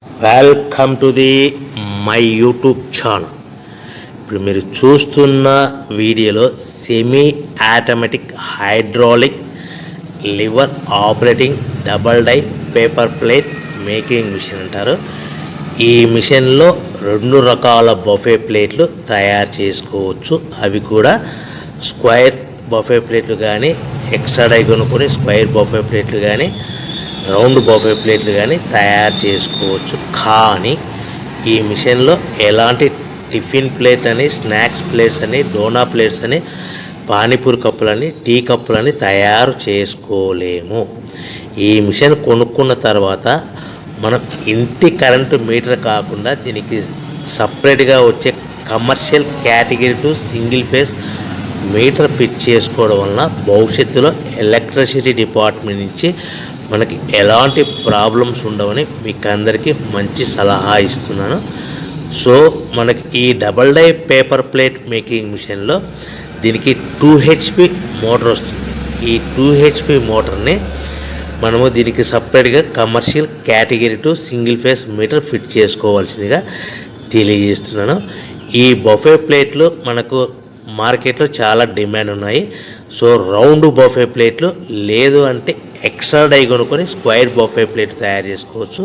Welcome to the my YouTube channel. ఇప్పుడు మీరు చూస్తున్న వీడియోలో semi automatic hydraulic lever operating double die paper plate making machine అంటారు. ఈ మిషన్లో 2 రకాల బఫే ప్లేట్లు తయారు చేసుకోవచ్చు. అవి కూడా స్క్వేర్ బఫే ప్లేట్లు కానీ, ఎక్స్ట్రా డై కొనుక్కొని స్క్వేర్ బఫే ప్లేట్లు కానీ, రౌండ్ బఫే ప్లేట్లు కానీ తయారు చేసుకోవచ్చు. కానీ ఈ మిషన్లో ఎలాంటి టిఫిన్ ప్లేట్ అని, స్నాక్స్ ప్లేట్స్ అని, డోనా ప్లేట్స్ అని, పానీపూరి కప్పులని, టీ కప్పులని తయారు చేసుకోలేము. ఈ మిషన్ కొనుక్కున్న తర్వాత మనం ఇంటి కరెంటు మీటర్ కాకుండా దీనికి సపరేట్గా వచ్చే commercial category to single phase metre fit చేసుకోవడం వలన భవిష్యత్తులో ఎలక్ట్రిసిటీ డిపార్ట్మెంట్ నుంచి మనకి ఎలాంటి ప్రాబ్లమ్స్ ఉండవని మీకు అందరికీ మంచి సలహా ఇస్తున్నాను. సో మనకి ఈ double die paper plate making మిషన్లో దీనికి 2 HP మోటార్ వస్తుంది. ఈ 2 HP మోటార్ని మనము దీనికి సపరేట్గా commercial category to single phase metre fit చేసుకోవాల్సిందిగా తెలియజేస్తున్నాను. ఈ బఫే ప్లేట్లు మనకు మార్కెట్లో చాలా డిమాండ్ ఉన్నాయి. సో రౌండ్ బఫే ప్లేట్లు లేదు అంటే ఎక్స్ట్రా డై కొనుక్కొని స్క్వేర్ బఫే ప్లేట్ తయారు చేసుకోవచ్చు.